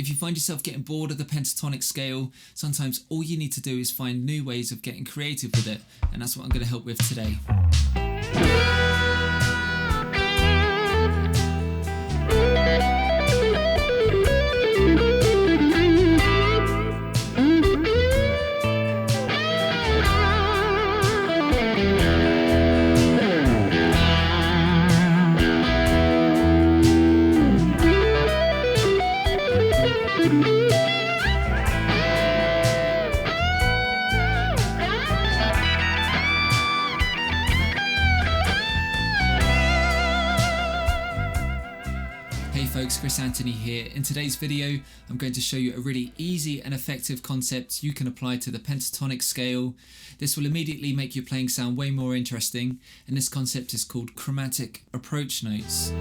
If you find yourself getting bored of the pentatonic scale, sometimes all you need to do is find new ways of getting creative with it, and that's what I'm going to help with today. Hey folks, Chris Anthony here. In today's video, I'm going to show you a really easy and effective concept you can apply to the pentatonic scale. This will immediately make your playing sound way more interesting, and this concept is called Chromatic Approach Notes.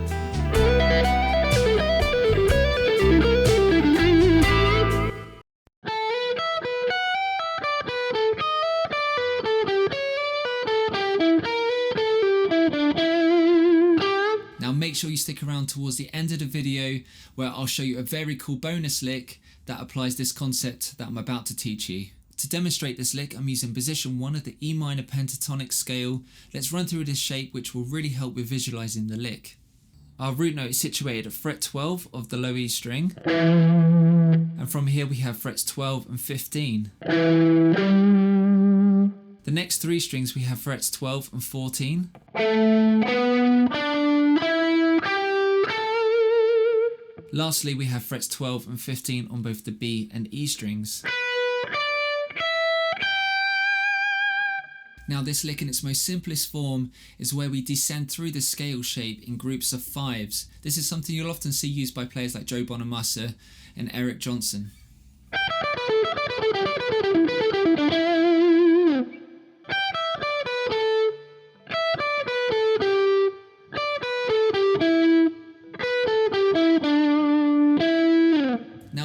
Make sure you stick around towards the end of the video where I'll show you a very cool bonus lick that applies this concept that I'm about to teach you. To demonstrate this lick, I'm using position 1 of the E minor pentatonic scale. Let's run through this shape, which will really help with visualizing the lick. Our root note is situated at fret 12 of the low E string, and from here we have frets 12 and 15. The next three strings we have frets 12 and 14. Lastly, we have frets 12 and 15 on both the B and E strings. Now this lick in its most simplest form is where we descend through the scale shape in groups of fives. This is something you'll often see used by players like Joe Bonamassa and Eric Johnson.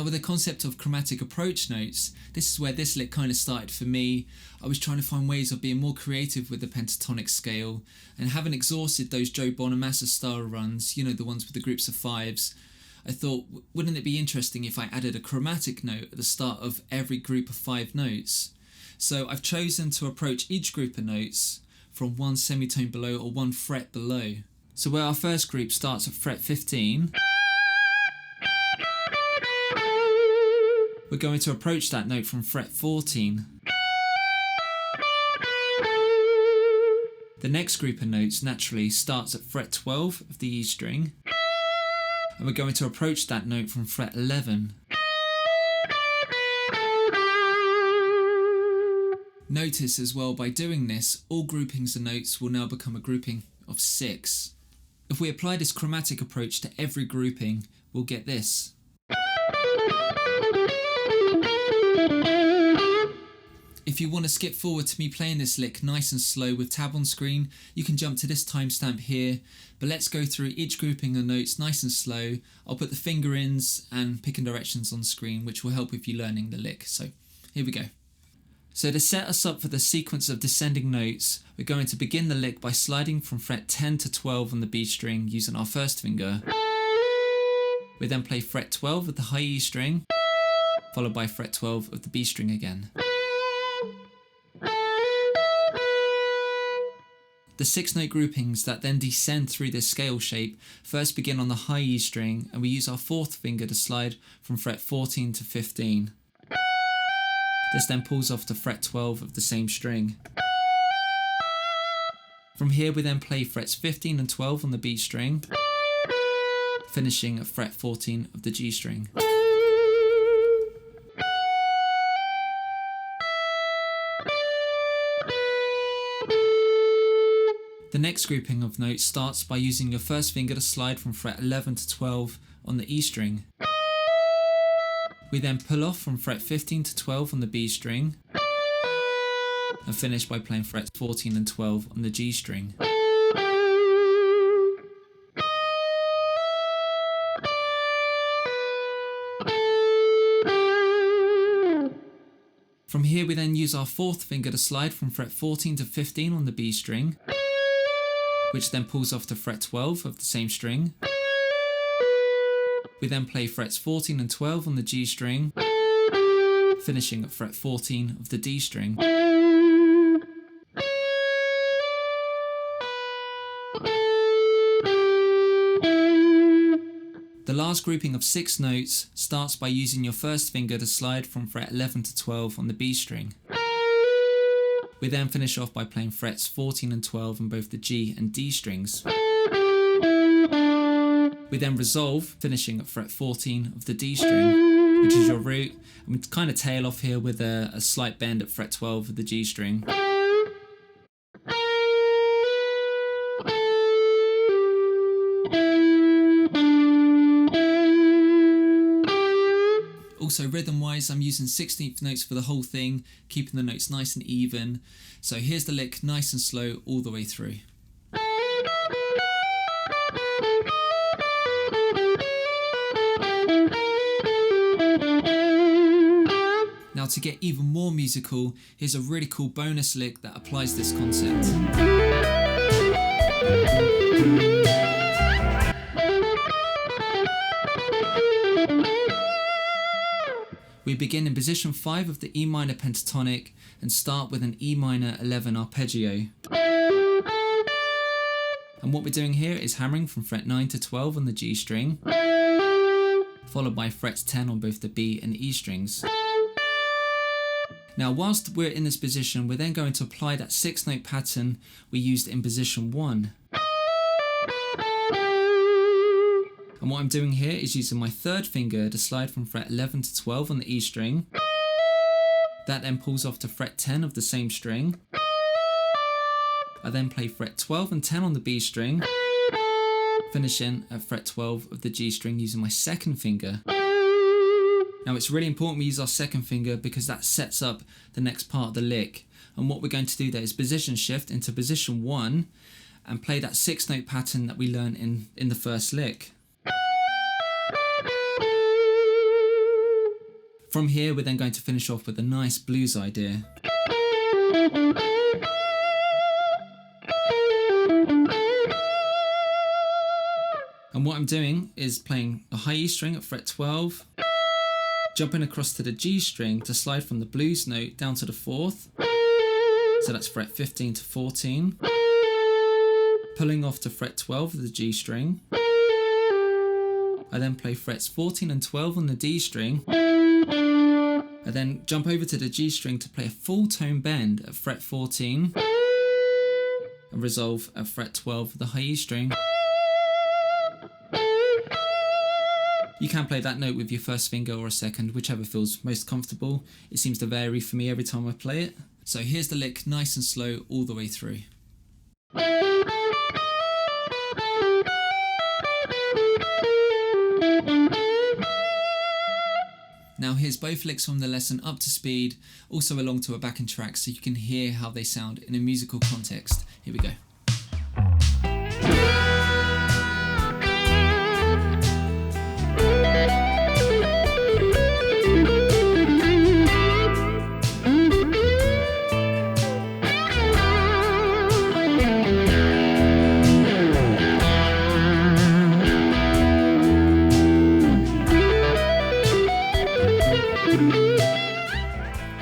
With the concept of chromatic approach notes, this is where this lick kind of started for me. I was trying to find ways of being more creative with the pentatonic scale, and having exhausted those Joe Bonamassa style runs, you know, the ones with the groups of fives, I thought, wouldn't it be interesting if I added a chromatic note at the start of every group of 5 notes? So I've chosen to approach each group of notes from one semitone below or one fret below. So where our first group starts at fret 15, we're going to approach that note from fret 14. The next group of notes naturally starts at fret 12 of the E string, and we're going to approach that note from fret 11. Notice as well, by doing this, all groupings of notes will now become a grouping of 6. If we apply this chromatic approach to every grouping, we'll get this. If you want to skip forward to me playing this lick nice and slow with tab on screen, you can jump to this timestamp here, but let's go through each grouping of notes nice and slow. I'll put the finger ins and picking directions on screen, which will help with you learning the lick. So here we go. So to set us up for the sequence of descending notes, we're going to begin the lick by sliding from fret 10 to 12 on the B string using our first finger. We then play fret 12 of the high E string, followed by fret 12 of the B string again. The 6-note groupings that then descend through this scale shape first begin on the high E string, and we use our fourth finger to slide from fret 14 to 15. This then pulls off to fret 12 of the same string. From here we then play frets 15 and 12 on the B string, finishing at fret 14 of the G string. The next grouping of notes starts by using your first finger to slide from fret 11 to 12 on the E string. We then pull off from fret 15 to 12 on the B string, and finish by playing frets 14 and 12 on the G string. From here we then use our fourth finger to slide from fret 14 to 15 on the B string, which then pulls off to fret 12 of the same string. We then play frets 14 and 12 on the G string, finishing at fret 14 of the D string. The last grouping of 6 notes starts by using your first finger to slide from fret 11 to 12 on the B string. We then finish off by playing frets 14 and 12 on both the G and D strings. We then resolve, finishing at fret 14 of the D string, which is your root, and we kind of tail off here with a slight bend at fret 12 of the G string. Also, rhythm-wise, I'm using 16th notes for the whole thing, keeping the notes nice and even. So here's the lick, nice and slow, all the way through. Now, to get even more musical, here's a really cool bonus lick that applies this concept. We begin in position 5 of the E minor pentatonic and start with an E minor 11 arpeggio. And what we're doing here is hammering from fret 9 to 12 on the G string, followed by frets 10 on both the B and E strings. Now, whilst we're in this position, we're then going to apply that 6-note pattern we used in position 1. And what I'm doing here is using my third finger to slide from fret 11 to 12 on the E string. That then pulls off to fret 10 of the same string. I then play fret 12 and 10 on the B string, finishing at fret 12 of the G string using my second finger. Now, it's really important we use our second finger because that sets up the next part of the lick. And what we're going to do there is position shift into position 1 and play that 6-note pattern that we learned in the first lick. From here, we're then going to finish off with a nice blues idea. And what I'm doing is playing a high E string at fret 12, jumping across to the G string to slide from the blues note down to the 4th, so that's fret 15 to 14, pulling off to fret 12 of the G string. I then play frets 14 and 12 on the D string. I then jump over to the G string to play a full tone bend at fret 14 and resolve at fret 12 of the high E string. You can play that note with your first finger or a second, whichever feels most comfortable. It seems to vary for me every time I play it. So here's the lick, nice and slow all the way through. Now here's both licks from the lesson up to speed, also along to a backing track so you can hear how they sound in a musical context. Here we go.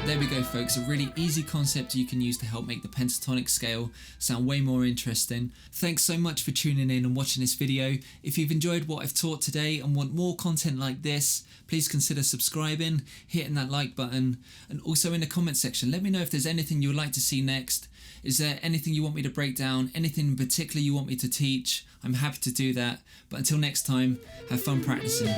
There we go, folks, a really easy concept you can use to help make the pentatonic scale sound way more interesting. Thanks so much for tuning in and watching this video. If you've enjoyed what I've taught today and want more content like this, please consider subscribing, hitting that like button, and also in the comment section, let me know if there's anything you would like to see next. Is there anything you want me to break down, anything in particular you want me to teach? I'm happy to do that. But until next time, have fun practicing.